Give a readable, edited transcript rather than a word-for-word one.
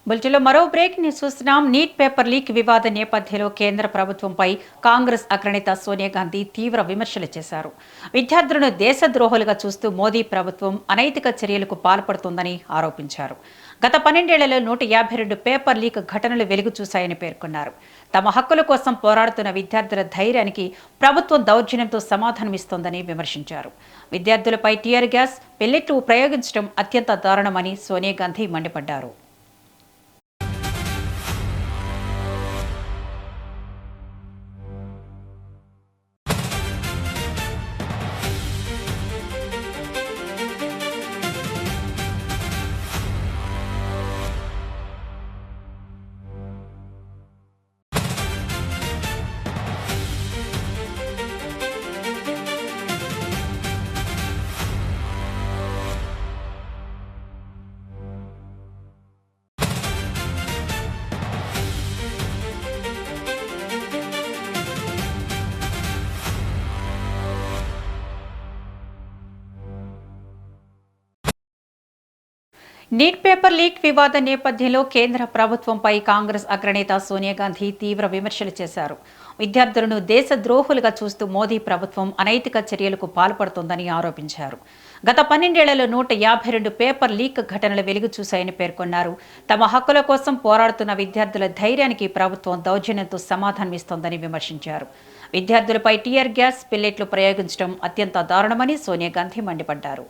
బులెటిన్లో మరో break news చూస్తున్నాం. నీట్ పేపర్ లీక్ వివాద నేపథ్యంలో కేంద్ర ప్రభుత్వంపై కాంగ్రెస్ అగ్రనేత సోనియా గాంధీ తీవ్ర విమర్శలు చేశారు. విద్యార్థులను దేశద్రోహులుగా చూస్తూ మోదీ ప్రభుత్వం అనైతిక చర్యలకు పాల్పడుతోందని ఆరోపించారు. గత 12 ఏళ్లలో 152 పేపర్ లీక్ ఘటనలు వెలుగు చూశాయని పేర్కొన్నారు. తమ హక్కుల కోసం పోరాడుతున్న విద్యార్థుల ధైర్యానికి ప్రభుత్వం దౌర్జన్యంతో సమాధానమిస్తోందని విమర్శించారు. విద్యార్థులపై టియర్ గ్యాస్, పెల్లెట్లు ప్రయోగించడం అత్యంత దారుణమని సోనియా గాంధీ మండిపడ్డారు. నీట్ పేపర్ లీక్ వివాద నేపథ్యంలో కేంద్ర ప్రభుత్వంపై కాంగ్రెస్ అగ్రనేత సోనియా గాంధీ తీవ్ర విమర్శలు చేశారు. విద్యార్థులను దేశద్రోహులుగా చూస్తూ మోదీ ప్రభుత్వం అనైతిక చర్యలకు పాల్పడుతోందని ఆరోపించారు. గత 12 ఏళ్లలో 152 పేపర్ లీక్ ఘటనలు వెలుగు చూశాయని పేర్కొన్నారు. తమ హక్కుల కోసం పోరాడుతున్న విద్యార్థుల ధైర్యానికి ప్రభుత్వం దౌర్జన్యంతో సమాధానమిస్తోందని విమర్శించారు. విద్యార్థులపై టియర్ గ్యాస్, పెల్లెట్లు ప్రయోగించడం అత్యంత దారుణమని సోనియా గాంధీ మండిపడ్డారు.